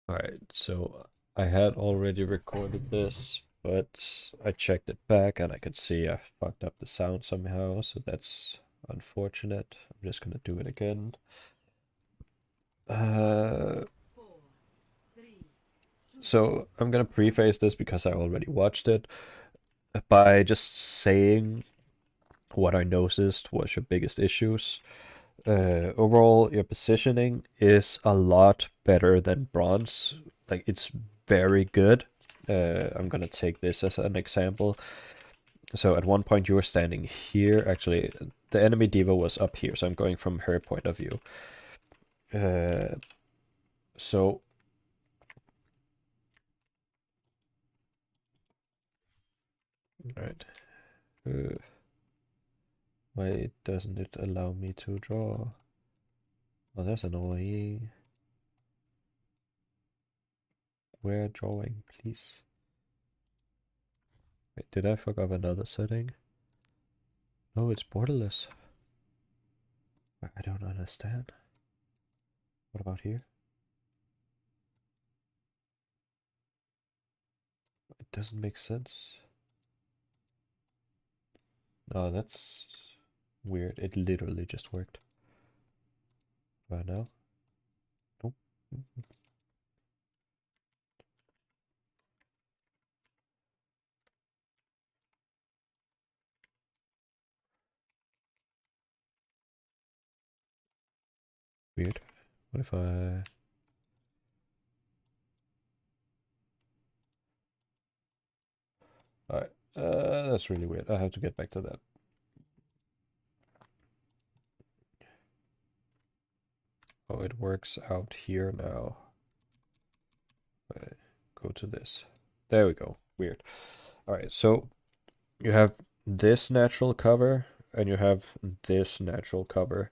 Alright, so I had already recorded this, but I checked it back and I could see I fucked up the sound somehow, so that's unfortunate. I'm just gonna do it again. Uh, so I'm gonna preface this because I already watched it by just saying what I noticed was your biggest issues. Overall, your positioning is a lot better than bronze. Like, it's very good. I'm gonna take this as an example. So at one point you were standing here. Actually, the enemy diva was up here, so I'm going from her point of view. Uh, so all right. Uh, why doesn't it allow me to draw? Oh, that's annoying. Where drawing, please? Wait, did I fuck up another setting? No, it's borderless. I don't understand. What about here? It doesn't make sense. Oh, that's weird. It literally just worked. Right now? Nope. Weird. What if I... Alright. That's really weird. I have to get back to that. Oh, it works out here now. Wait, go to this. There we go. Weird. Alright, so you have this natural cover and you have this natural cover,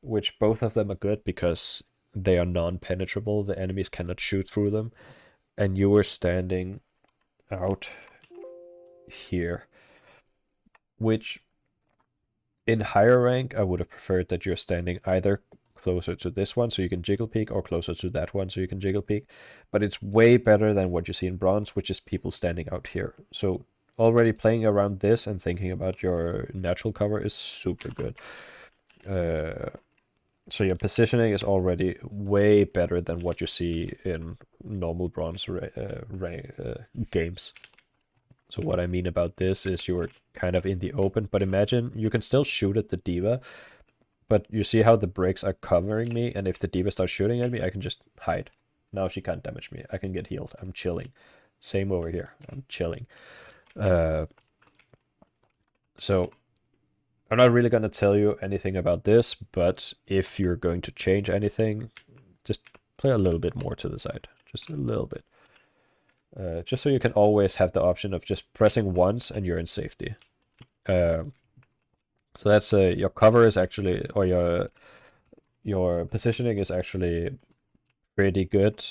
which both of them are good because they are non-penetrable. The enemies cannot shoot through them. And you were standing out here, which in higher rank, I would have preferred that you're standing either closer to this one so you can jiggle peek or closer to that one so you can jiggle peek. But it's way better than what you see in bronze, which is people standing out here. So already playing around this and thinking about your natural cover is super good. So your positioning is already way better than what you see in normal bronze games. So what I mean about this is you're kind of in the open, but imagine you can still shoot at the diva, but you see how the bricks are covering me, and if the diva starts shooting at me, I can just hide. Now she can't damage me. I can get healed. I'm chilling. Same over here. I'm chilling. Uh, so I'm not really going to tell you anything about this, but if you're going to change anything, just play a little bit more to the side. Just a little bit. Just so you can always have the option of just pressing once and you're in safety. So that's your cover is actually, or your positioning is actually pretty good.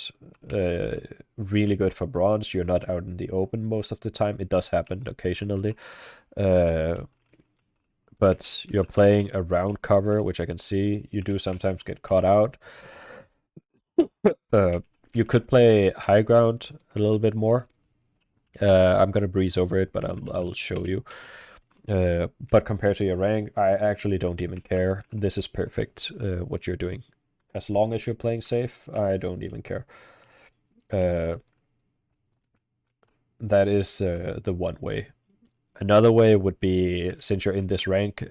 Really good for bronze. You're not out in the open most of the time. It does happen occasionally. Uh, but you're playing around cover, which I can see. You do sometimes get caught out. You could play high ground a little bit more. I'm gonna breeze over it, but I'll show you. But compared to your rank, I actually don't even care. This is perfect, what you're doing. As long as you're playing safe, I don't even care. Uh, that is the one way. Another way would be, since you're in this rank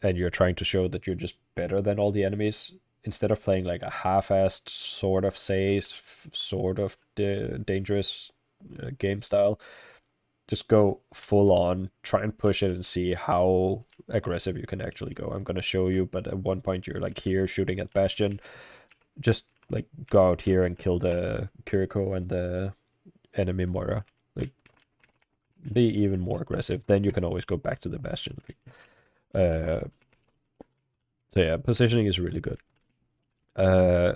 and you're trying to show that you're just better than all the enemies, instead of playing like a half-assed sort of safe, sort of dangerous game style, just go full on, try and push it and see how aggressive you can actually go. I'm gonna show you, but at one point you're like here shooting at Bastion. Just like go out here and kill the Kiriko and the enemy Moira. Like, be even more aggressive. Then you can always go back to the Bastion. Uh, so yeah, positioning is really good. Uh,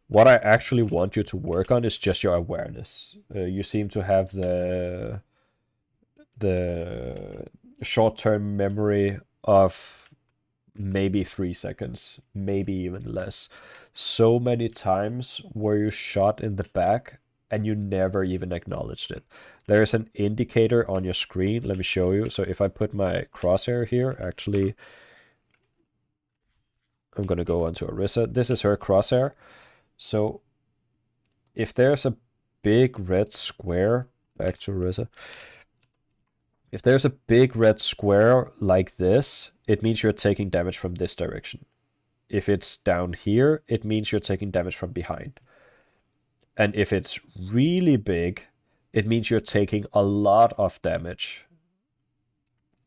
what I actually want you to work on is just your awareness. You seem to have the short-term memory of maybe 3 seconds, maybe even less. so many times where you shot in the back and you never even acknowledged it. There is an indicator on your screen. Let me show you. So if I put my crosshair here, actually, I'm going to go onto Arissa. This is her crosshair. So if there's a big red square, back to Arissa. If there's a big red square like this, it means you're taking damage from this direction. If it's down here, it means you're taking damage from behind. And if it's really big, it means you're taking a lot of damage.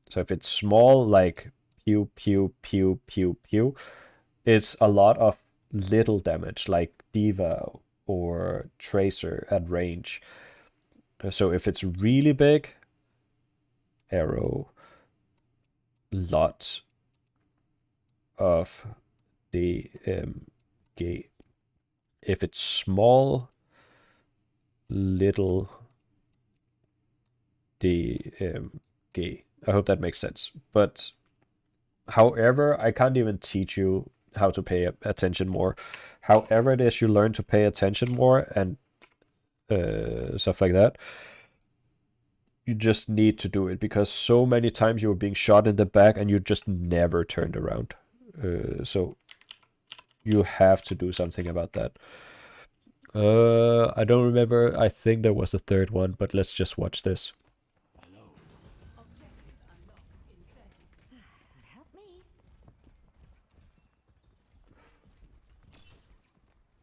So if it's small, like pew, pew, pew, pew, pew, it's a lot of little damage, like Diva or Tracer at range. So if it's really big, arrow, lot of DMG. If it's small, little DMG. I hope that makes sense. But however, I can't even teach you how to pay attention more. However it is you learn to pay attention more and stuff like that, you just need to do it, because so many times you were being shot in the back and you just never turned around. So you have to do something about that. I don't remember. I think there was a third one, but let's just watch this.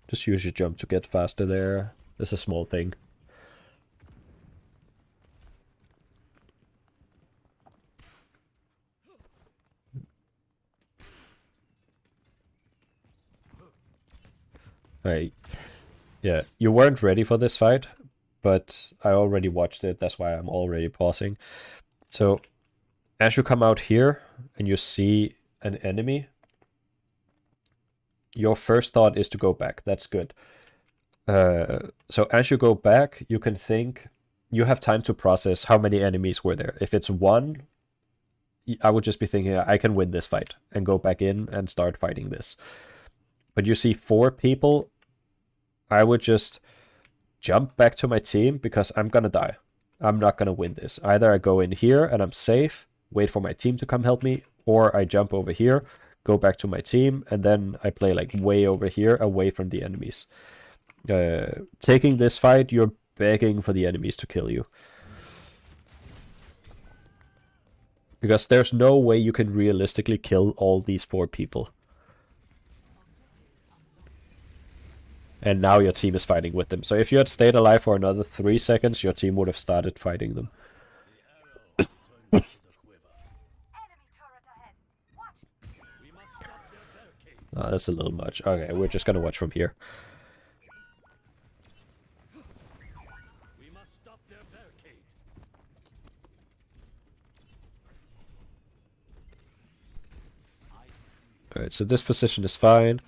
Just use your jump to get faster there. That's a small thing. Alright. Yeah, you weren't ready for this fight, but I already watched it. That's why I'm already pausing. So, as you come out here and you see an enemy, your first thought is to go back. That's good. So as you go back, you can think, you have time to process how many enemies were there. If it's one, I would just be thinking, I can win this fight, and go back in and start fighting this. But you see 4 people, I would just jump back to my team, because I'm gonna die. I'm not gonna win this. Either I go in here and I'm safe, wait for my team to come help me, or I jump over here, go back to my team, and then I play like way over here, away from the enemies. Taking this fight, you're begging for the enemies to kill you. Because there's no way you can realistically kill all these 4 people. And now your team is fighting with them. So if you had stayed alive for another 3 seconds, your team would have started fighting them. Oh, that's a little much. Okay, we're just gonna watch from here. Alright, so this position is fine.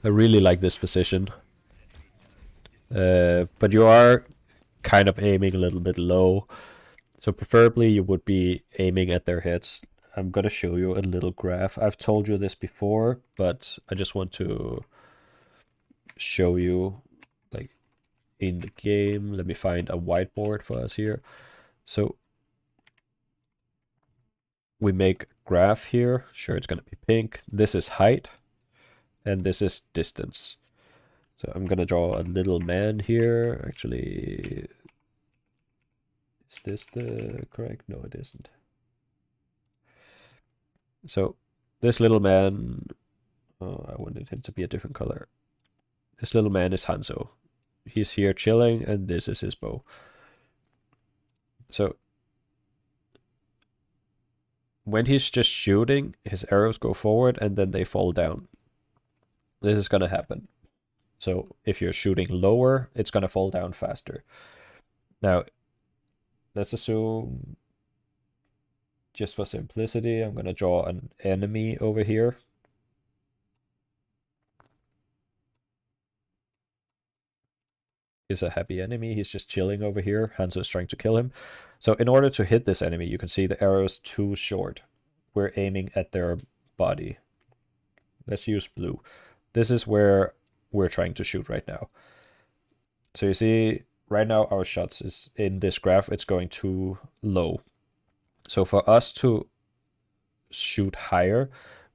I really like this position. But you are kind of aiming a little bit low. So preferably you would be aiming at their heads. I'm gonna show you a little graph. I've told you this before, but I just want to show you, like, in the game. Let me find a whiteboard for us here. So we make a graph here. Sure, it's gonna be pink. This is height, and this is distance. So I'm gonna draw a little man here. Actually, is this the correct? No, it isn't. So this little man, I wanted him to be a different color. This little man is Hanzo. He's here chilling, and this is his bow. So when he's just shooting, his arrows go forward and then they fall down. This is gonna happen. So if you're shooting lower, it's gonna fall down faster. Now, let's assume, just for simplicity, I'm gonna draw an enemy over here. Is a happy enemy. He's just chilling over here. Hanzo is trying to kill him. So in order to hit this enemy, you can see the arrow is too short. We're aiming at their body. Let's use blue. This is where we're trying to shoot right now. So you see, right now our shots is in this graph, it's going too low. So for us to shoot higher,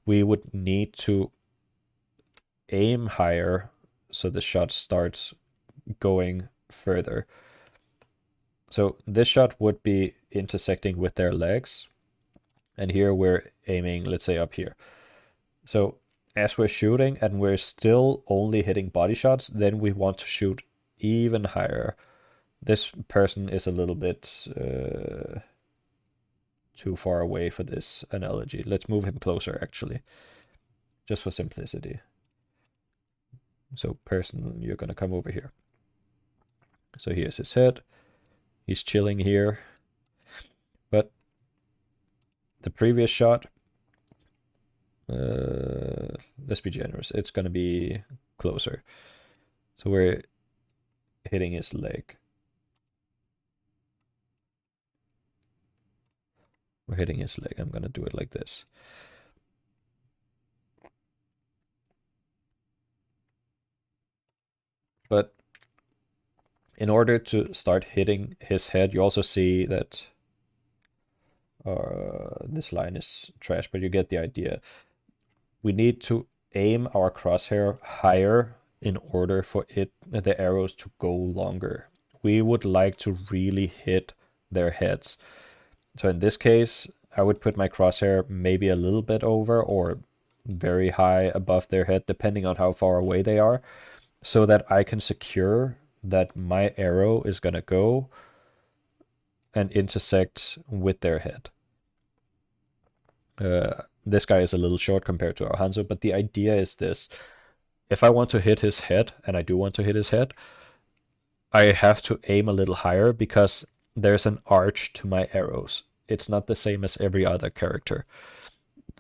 we would need to aim higher so the shot starts going further. So this shot would be intersecting with their legs. And here we're aiming, let's say, up here. So as we're shooting and we're still only hitting body shots, then we want to shoot even higher. This person is a little bit too far away for this analogy. Let's move him closer, actually, just for simplicity. So person, you're going to come over here. So here's his head. He's chilling here. But the previous shot, let's be generous. It's going to be closer. So we're hitting his leg. We're hitting his leg. I'm going to do it like this. But in order to start hitting his head, you also see that this line is trash, but you get the idea. We need to aim our crosshair higher in order for the arrows to go longer. We would like to really hit their heads. So in this case, I would put my crosshair maybe a little bit over or very high above their head, depending on how far away they are, so that I can secure that my arrow is going to go and intersect with their head. This guy is a little short compared to our Hanzo, but the idea is this. If I want to hit his head, and I do want to hit his head, I have to aim a little higher because there's an arch to my arrows. It's not the same as every other character.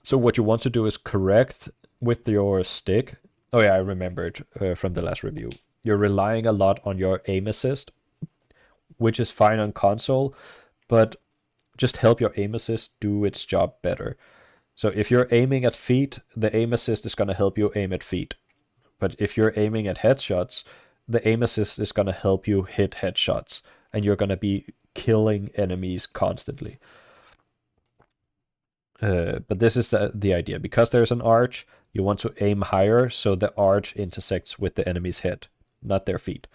So what you want to do is correct with your stick. Oh yeah, I remembered from the last review. You're relying a lot on your aim assist, which is fine on console, but just help your aim assist do its job better. So if you're aiming at feet, the aim assist is going to help you aim at feet. But if you're aiming at headshots, the aim assist is going to help you hit headshots, and you're going to be killing enemies constantly. But this is the idea. Because there's an arch, you want to aim higher so the arch intersects with the enemy's head, not their feet.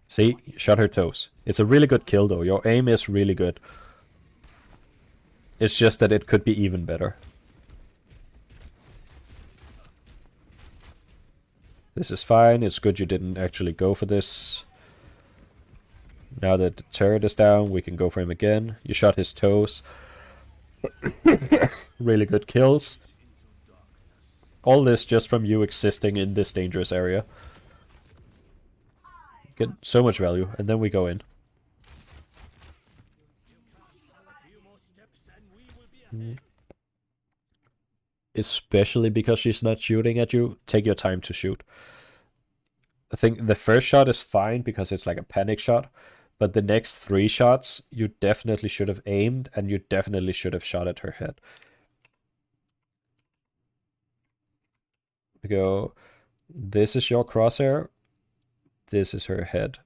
See, shot her toes. It's a really good kill though. Your aim is really good. It's just that it could be even better. This is fine. It's good you didn't actually go for this. Now that the turret is down, we can go for him again. You shot his toes. Really good kills. All this just from you existing in this dangerous area. Get so much value, and then we go in. Especially because she's not shooting at you, take your time to shoot. I think the first shot is fine because it's like a panic shot, but the next 3 shots you definitely should have aimed, and you definitely should have shot at her head. We go, this is your crosshair, this is her head.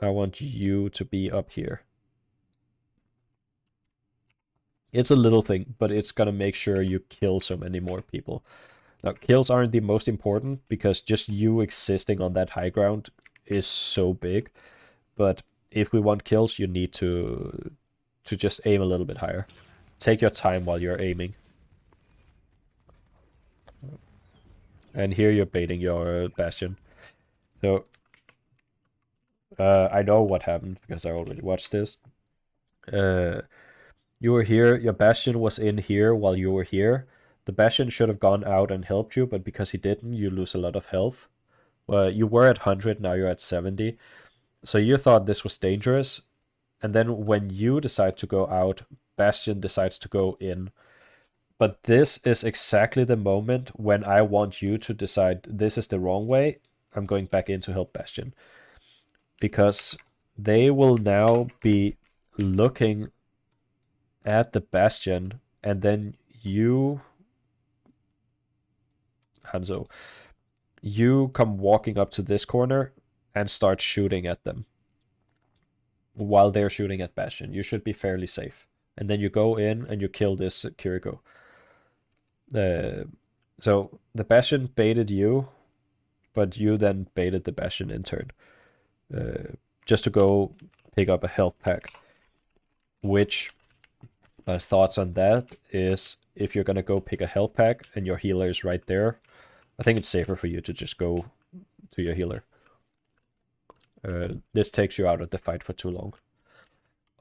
I want you to be up here. It's a little thing, but it's gonna make sure you kill so many more people. Now, kills aren't the most important because just you existing on that high ground is so big. But if we want kills, you need to just aim a little bit higher. Take your time while you're aiming. And here you're baiting your Bastion. So, I know what happened because I already watched this. You were here, your Bastion was in here while you were here. The Bastion should have gone out and helped you, but because he didn't, you lose a lot of health. You were at 100, now you're at 70. So you thought this was dangerous, and then when you decide to go out, Bastion decides to go in. But this is exactly the moment when I want you to decide this is the wrong way. I'm going back in to help Bastion. Because they will now be looking at the Bastion, and then you, Hanzo, you come walking up to this corner and start shooting at them while they're shooting at Bastion. You should be fairly safe. And then you go in and you kill this Kiriko. So the Bastion baited you, but you then baited the Bastion in turn. Just to go pick up a health pack. Which, my thoughts on that is, if you're gonna go pick a health pack and your healer is right there, I think it's safer for you to just go to your healer. This takes you out of the fight for too long.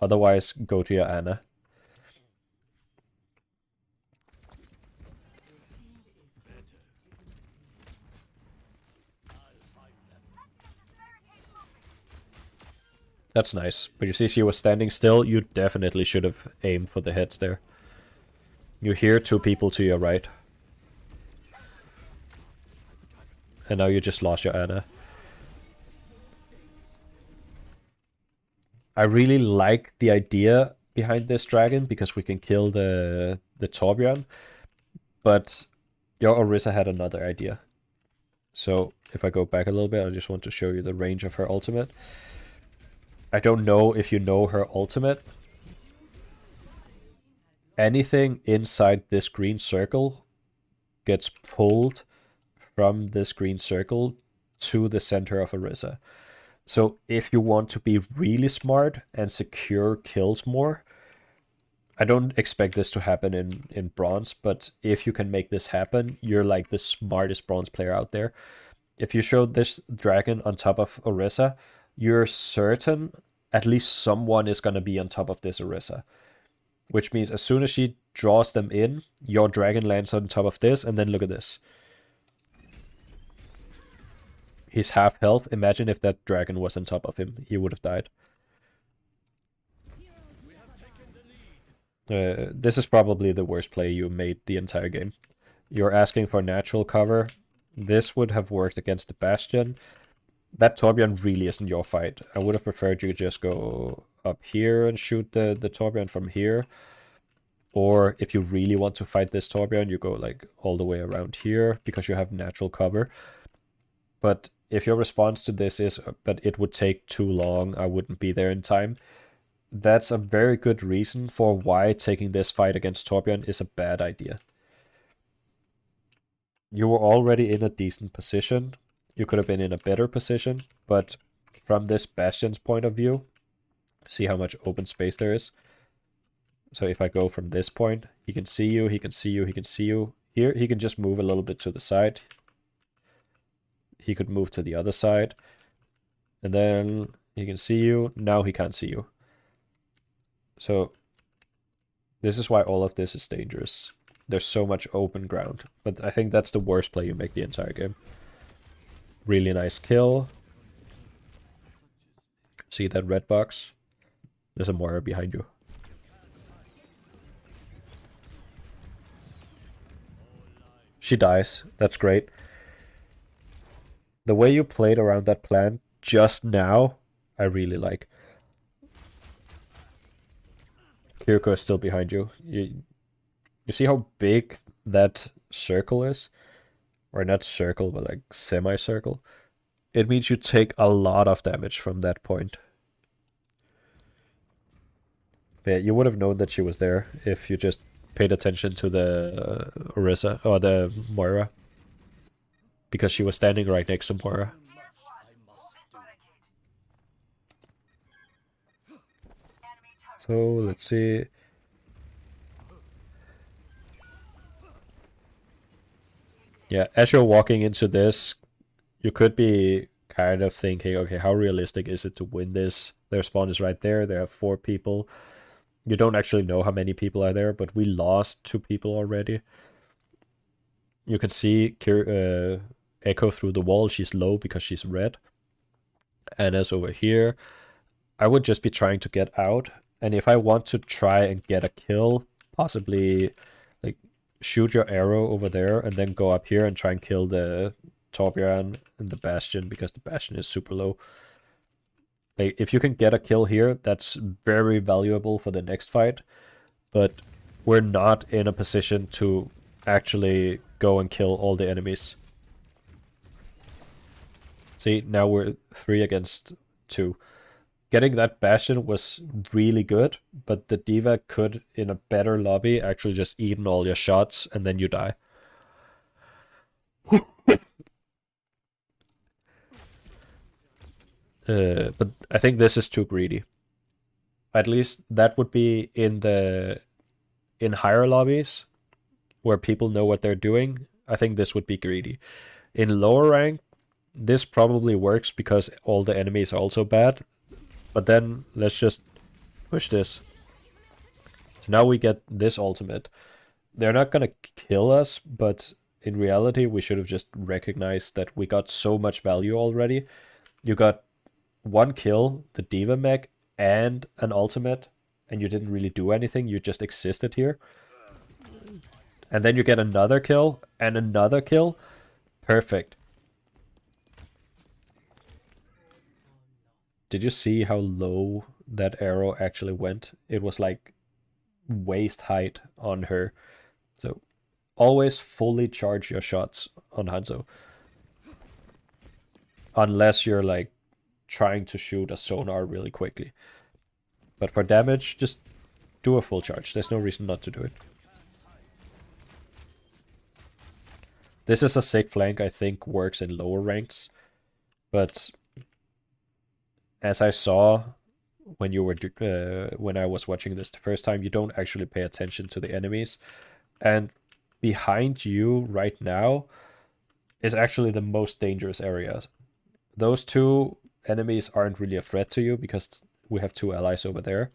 Otherwise, go to your Ana. That's nice. But you see she was standing still. You definitely should have aimed for the heads there. You hear two people to your right. And now you just lost your Ana. I really like the idea behind this dragon because we can kill the Torbjorn. But your Orisa had another idea. So if I go back a little bit, I just want to show you the range of her ultimate. I don't know if you know her ultimate. Anything inside this green circle gets pulled from this green circle to the center of Orisa. So if you want to be really smart and secure kills more, I don't expect this to happen in bronze, but if you can make this happen, you're like the smartest bronze player out there. If you show this dragon on top of Orisa, you're certain at least someone is going to be on top of this Orisa. Which means as soon as she draws them in, your dragon lands on top of this, and then look at this. He's half health. Imagine if that dragon was on top of him. He would have died. This is probably the worst play you made the entire game. You're asking for natural cover. This would have worked against the Bastion. That Torbjorn really isn't your fight. I would have preferred you just go up here and shoot the Torbjorn from here. Or if you really want to fight this Torbjorn, you go like all the way around here because you have natural cover. But if your response to this is, but it would take too long, I wouldn't be there in time, that's a very good reason for why taking this fight against Torbjorn is a bad idea. You were already in a decent position. You could have been in a better position, but from this Bastion's point of view, see how much open space there is. So if I go from this point, he can see you, he can see you, he can see you. Here, he can just move a little bit to the side. He could move to the other side. And then he can see you. Now he can't see you. So this is why all of this is dangerous. There's so much open ground. But I think that's the worst play you make the entire game. Really nice kill. See that red box? There's a Moira behind you. She dies. That's great. The way you played around that plan just now, I really like. Kiriko is still behind you. You see how big that circle is? Or not circle, but like semicircle. It means you take a lot of damage from that point. But yeah, you would have known that she was there if you just paid attention to the Orisa or the Moira. Because she was standing right next to Moira. So let's see. Yeah, as you're walking into this, you could be kind of thinking, okay, how realistic is it to win this? Their spawn is right there. There are 4 people. You don't actually know how many people are there, but we lost 2 people already. You can see Echo through the wall. She's low because she's red. Anna's over here. I would just be trying to get out. And if I want to try and get a kill, possibly like shoot your arrow over there and then go up here and try and kill the Torbjorn and the Bastion, because the Bastion is super low. Like, if you can get a kill here, that's very valuable for the next fight, but we're not in a position to actually go and kill all the enemies. See, now we're 3 against 2. Getting that Bastion was really good, but the D.Va could, in a better lobby, actually just eaten all your shots and then you die. But I think this is too greedy. At least that would be in higher lobbies where people know what they're doing. I think this would be greedy. In lower rank, this probably works because all the enemies are also bad. But then let's just push this. So now we get this ultimate. They're not gonna kill us, but in reality, we should have just recognized that we got so much value already. You got 1 kill, the D.Va mech, and an ultimate, and you didn't really do anything, you just existed here. And then you get another kill, and another kill. Perfect. Did you see how low that arrow actually went? It was like waist height on her. So always fully charge your shots on Hanzo. Unless you're like trying to shoot a sonar really quickly. But for damage, just do a full charge. There's no reason not to do it. This is a sick flank, I think works in lower ranks. But as I saw when you were when I was watching this the first time, you don't actually pay attention to the enemies. And behind you right now is actually the most dangerous area. Those 2 enemies aren't really a threat to you because we have 2 allies over there.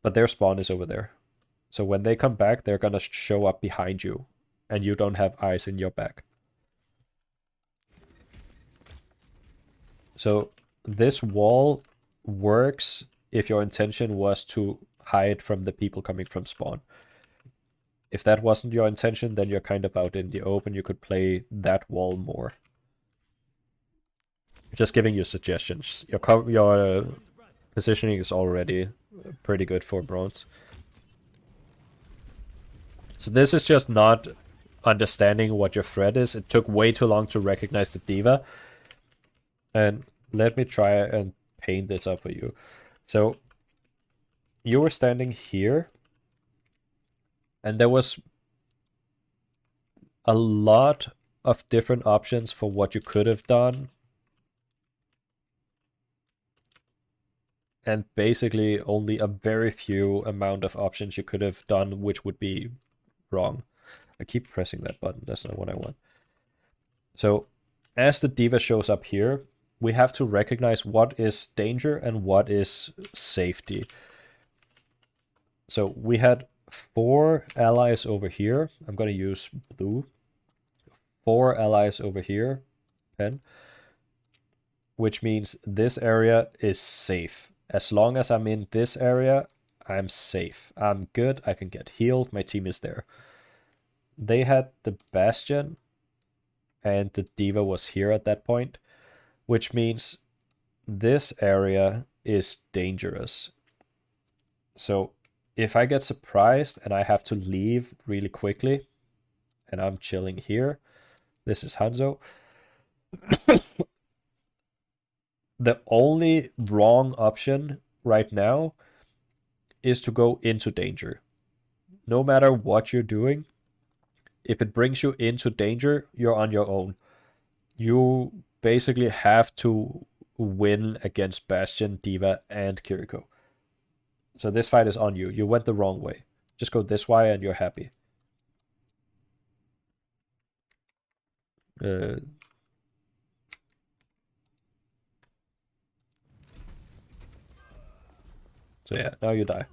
But their spawn is over there. So when they come back, they're gonna show up behind you. And you don't have eyes in your back. So this wall works if your intention was to hide from the people coming from spawn. If that wasn't your intention, then you're kind of out in the open. You could play that wall more. Just giving you suggestions. Your positioning is already pretty good for bronze. So this is just not understanding what your threat is. It took way too long to recognize the D.Va. And let me try and paint this up for you. So you were standing here, and there was a lot of different options for what you could have done. And basically only a very few amount of options you could have done, which would be wrong. I keep pressing that button. That's not what I want. So as the D.Va shows up here, we have to recognize what is danger and what is safety. So we had 4 allies over here. I'm going to use blue. 4 allies over here, pen, which means this area is safe. As long as I'm in this area, I'm safe. I'm good. I can get healed. My team is there. They had the Bastion, and the D.Va was here at that point, which means this area is dangerous. So if I get surprised and I have to leave really quickly, and I'm chilling here, this is Hanzo. The only wrong option right now is to go into danger. No matter what you're doing, if it brings you into danger, you're on your own. You basically have to win against Bastion, D.Va, and Kiriko. So this fight is on you. You went the wrong way. Just go this way and you're happy. So yeah, now you die.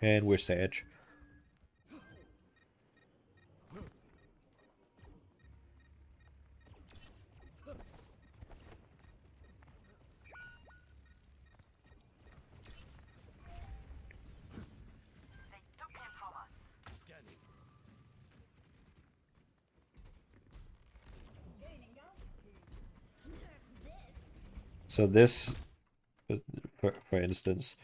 And we're Sage. So this, for instance,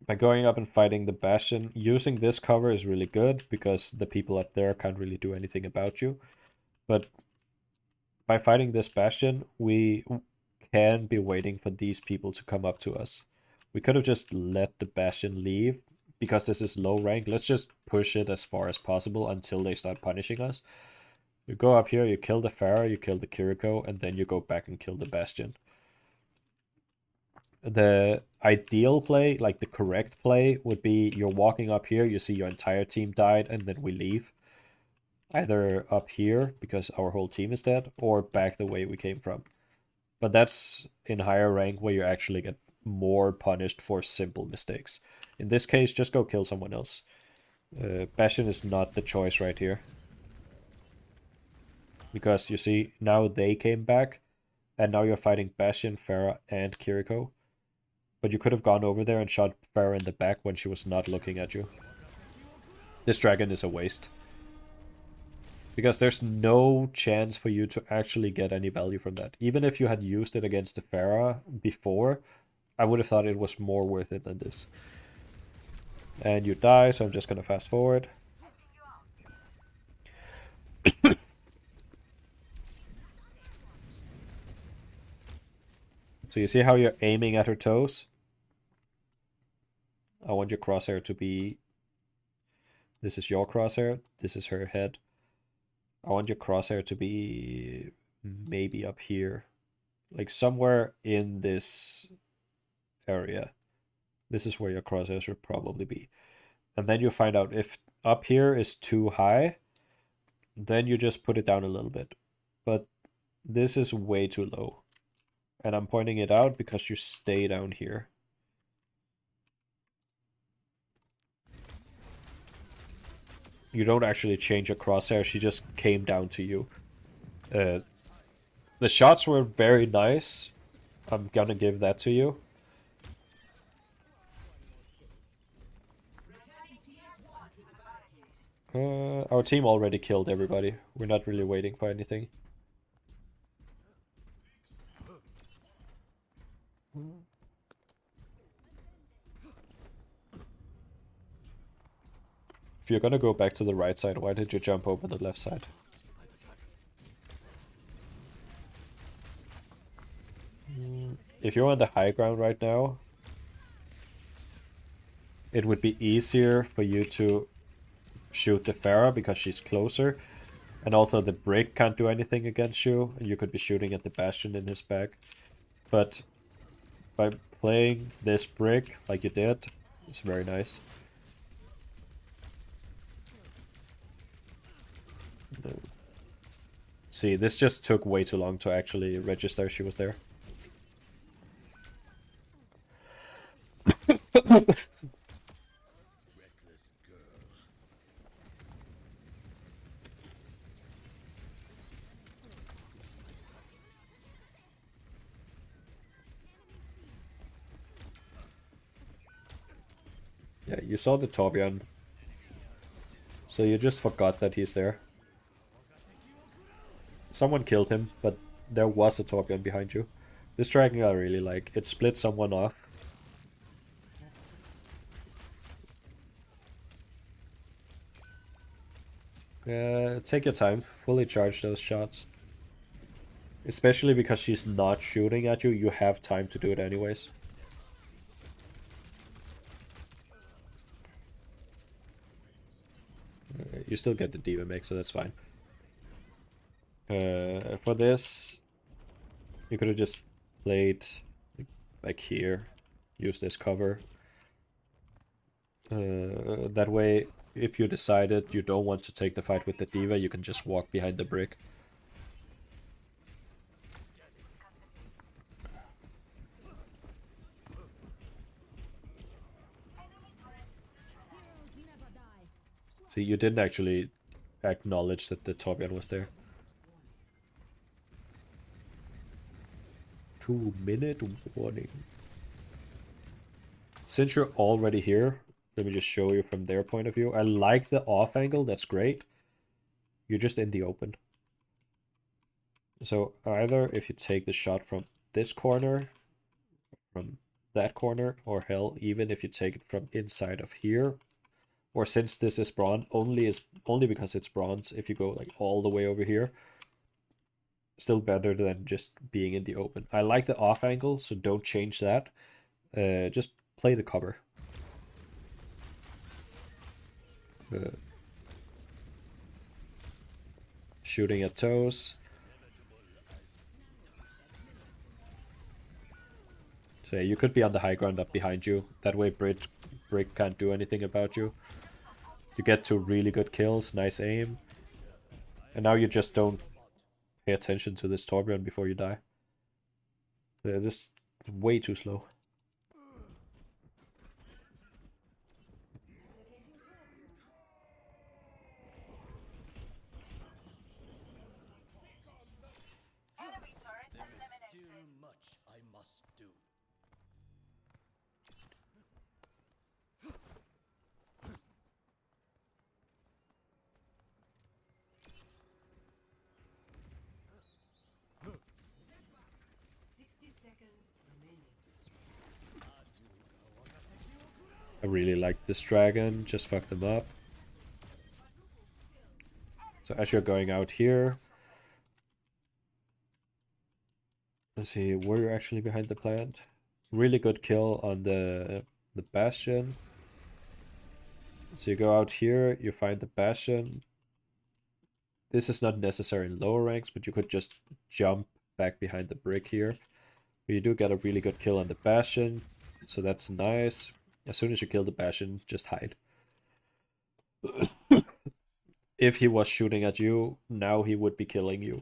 by going up and fighting the Bastion, using this cover is really good because the people up there can't really do anything about you. But by fighting this Bastion, we can be waiting for these people to come up to us. We could have just let the Bastion leave because this is low rank. Let's just push it as far as possible until they start punishing us. You go up here, you kill the Pharah, you kill the Kiriko, and then you go back and kill the Bastion. The ideal play, like the correct play, would be you're walking up here, you see your entire team died, and then we leave. Either up here, because our whole team is dead, or back the way we came from. But that's in higher rank where you actually get more punished for simple mistakes. In this case, just go kill someone else. Bastion is not the choice right here. Because you see, now they came back, and now you're fighting Bastion, Pharah, and Kiriko. But you could have gone over there and shot Pharah in the back when she was not looking at you. This dragon is a waste. Because there's no chance for you to actually get any value from that. Even if you had used it against the Pharah before, I would have thought it was more worth it than this. And you die, so I'm just gonna fast forward. So you see how you're aiming at her toes? I want your crosshair to be... This is your crosshair, this is her head. I want your crosshair to be maybe up here. Like somewhere in this area. This is where your crosshair should probably be. And then you find out if up here is too high, then you just put it down a little bit. But this is way too low. And I'm pointing it out because you stay down here. You don't actually change your crosshair, she just came down to you. The shots were very nice. I'm gonna give that to you. Our team already killed everybody. We're not really waiting for anything. If you're gonna go back to the right side, why did you jump over the left side? If you're on the high ground right now, it would be easier for you to shoot the Pharah because she's closer. And also the brick can't do anything against you. And you could be shooting at the Bastion in his back. But by playing this brick like you did, it's very nice. See, this just took way too long to actually register she was there. Yeah, you saw the Torbjorn. So you just forgot that he's there. Someone killed him, but there was a Torbjorn behind you. This dragon I really like. It split someone off. Take your time. Fully charge those shots. Especially because she's not shooting at you, you have time to do it anyways. You still get the D.Va mix, so that's fine. For this, you could have just played like here. Use this cover. That way, if you decided you don't want to take the fight with the D.Va, you can just walk behind the brick. See, you didn't actually acknowledge that the Torbjorn was there. 2-minute warning. Since you're already here, let me just show you from their point of view. I like the off angle, that's great. You're just in the open. So either if you take the shot from this corner, from that corner, or hell, even if you take it from inside of here, or since this is bronze, only because it's bronze, if you go like all the way over here, still better than just being in the open. I like the off angle, so don't change that. Just play the cover. Shooting at toes. So yeah, you could be on the high ground up behind you. That way Brick can't do anything about you. You get two really good kills, nice aim. And now you just don't pay attention to this Torbjorn before you die. They're just way too slow. I really like this dragon, just fuck them up. So as you're going out here, let's see, we're actually behind the plant. Really good kill on the bastion. So you go out here, you find the bastion. This is not necessary in lower ranks, but you could just jump back behind the brick here. But you do get a really good kill on the bastion, so that's nice. As soon as you kill the bastion, just hide. If he was shooting at you, now he would be killing you.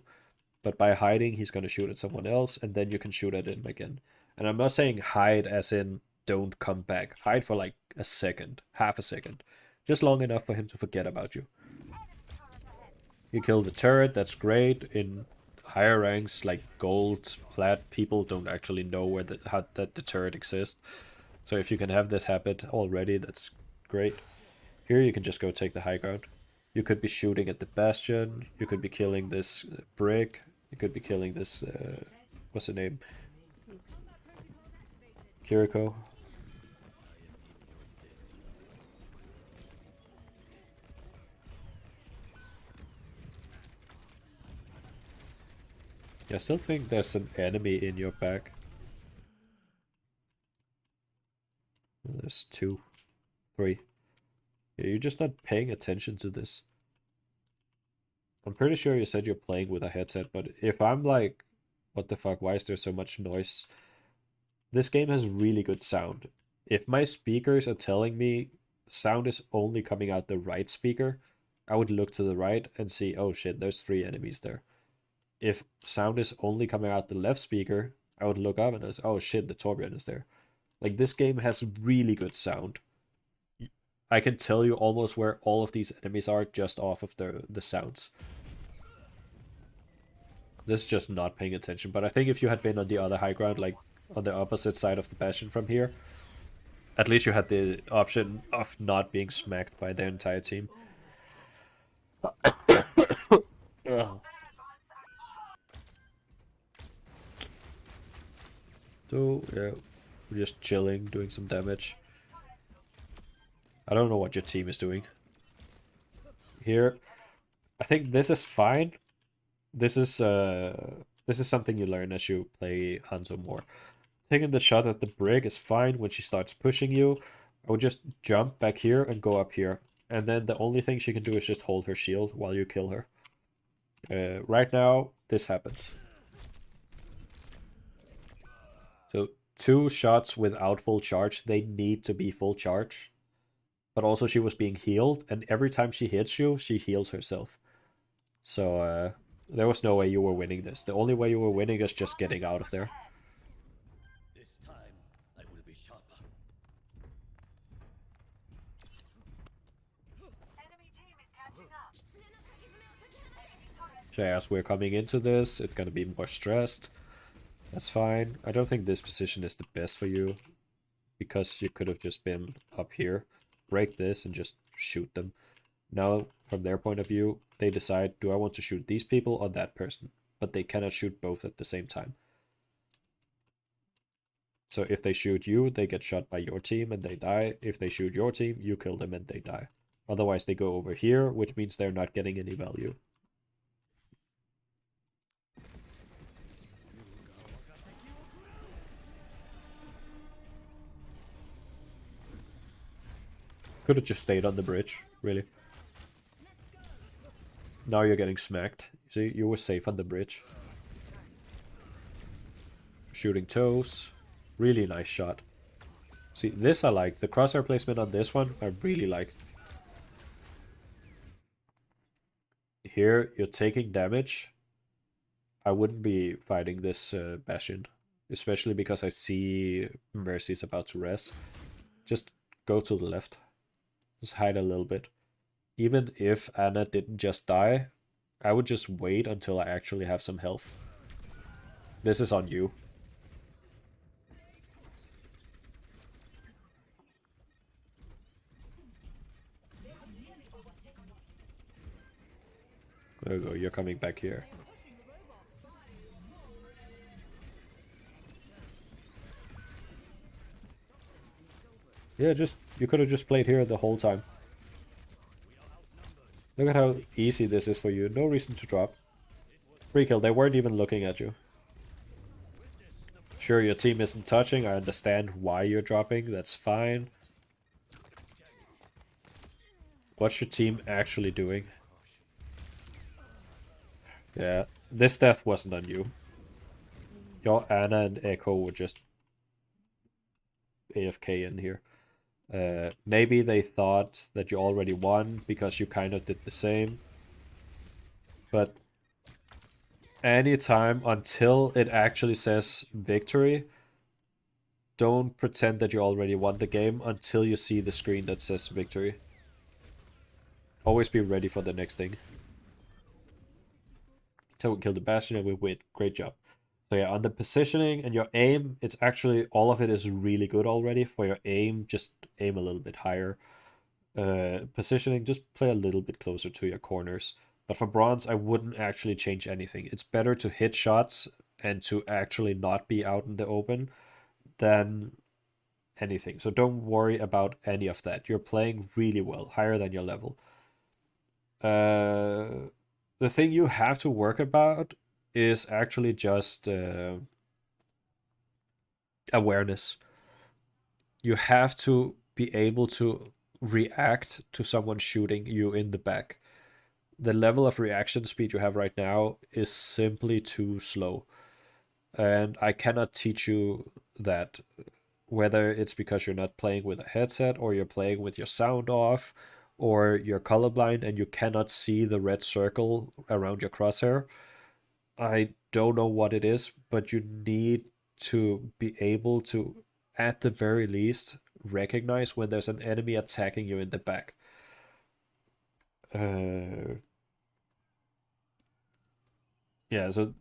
But by hiding, he's going to shoot at someone else, and then you can shoot at him again. And I'm not saying hide as in don't come back. Hide for like a second, half a second. Just long enough for him to forget about you. You kill the turret, that's great. In higher ranks, like gold, flat, people don't actually know where that the turret exists. So if you can have this happen already, that's great. Here you can just go take the high ground. You could be shooting at the bastion. You could be killing this brick. You could be killing this, what's the name? Kiriko. Yeah, I still think there's an enemy in your back. There's 2, 3. Yeah, you're just not paying attention to this. I'm pretty sure you said you're playing with a headset, but if I'm like, what the fuck, why is there so much noise? This game has really good sound. If my speakers are telling me sound is only coming out the right speaker, I would look to the right and see, oh shit, there's 3 enemies there. If sound is only coming out the left speaker, I would look up and I say, oh shit, the Torbjorn is there. Like, this game has really good sound. I can tell you almost where all of these enemies are just off of the sounds. This is just not paying attention, but I think if you had been on the other high ground, like on the opposite side of the bastion from here, at least you had the option of not being smacked by their entire team. So, yeah, we're just chilling, doing some damage. I don't know what your team is doing. Here, I think this is fine. This is something you learn as you play Hanzo more. Taking the shot at the brig is fine when she starts pushing you. I would just jump back here and go up here. And then the only thing she can do is just hold her shield while you kill her. Right now, this happens. So 2 shots without full charge, they need to be full charge. But also she was being healed, and every time she hits you, she heals herself. So there was no way you were winning this. The only way you were winning is just getting out of there. This time I will be sharper. So as we're coming into this, it's gonna be more stressed. That's fine. I don't think this position is the best for you, because you could have just been up here, break this, and just shoot them. Now, from their point of view, they decide, do I want to shoot these people or that person? But they cannot shoot both at the same time. So if they shoot you, they get shot by your team and they die. If they shoot your team, you kill them and they die. Otherwise, they go over here, which means they're not getting any value. Could have just stayed on the bridge, really. Now you're getting smacked. See, you were safe on the bridge. Shooting toes. Really nice shot. See, this I like. The crosshair placement on this one, I really like. Here, you're taking damage. I wouldn't be fighting this Bastion. Especially because I see Mercy's about to rest. Just go to the left. Just hide a little bit. Even if Anna didn't just die, I would just wait until I actually have some health. This is on you. There you go, you're coming back here. Yeah, you could have just played here the whole time. Look at how easy this is for you. No reason to drop. Free kill, they weren't even looking at you. Sure, your team isn't touching. I understand why you're dropping. That's fine. What's your team actually doing? Yeah, this death wasn't on you. Your Anna and Echo were just AFK in here. Maybe they thought that you already won because you kind of did the same. But anytime until it actually says victory, don't pretend that you already won the game until you see the screen that says victory. Always be ready for the next thing. Until we kill the Bastion and we win. Great job. So yeah, on the positioning and your aim, it's actually, all of it is really good already. For your aim, just aim a little bit higher. Positioning, just play a little bit closer to your corners. But for bronze, I wouldn't actually change anything. It's better to hit shots and to actually not be out in the open than anything. So don't worry about any of that. You're playing really well, higher than your level. The thing you have to work about is actually just awareness. You have to be able to react to someone shooting you in the back. The level of reaction speed you have right now is simply too slow. And I cannot teach you that, whether it's because you're not playing with a headset or you're playing with your sound off or you're colorblind and you cannot see the red circle around your crosshair. I don't know what it is, but you need to be able to, at the very least, recognize when there's an enemy attacking you in the back. Yeah, so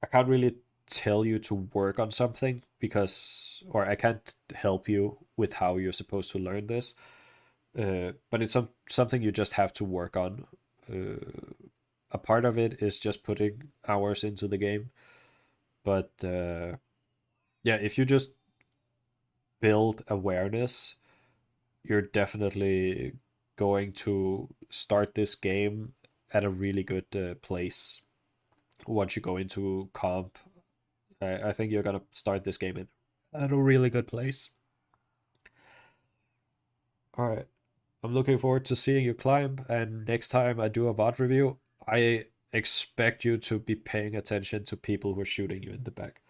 I can't really tell you to work on something because, or I can't help you with how you're supposed to learn this. But it's something you just have to work on. A part of it is just putting hours into the game. But yeah, if you just build awareness, you're definitely going to start this game at a really good place. Once you go into comp, I think you're gonna start this game at a really good place. All right. I'm looking forward to seeing you climb, and next time I do a VOD review, I expect you to be paying attention to people who are shooting you in the back.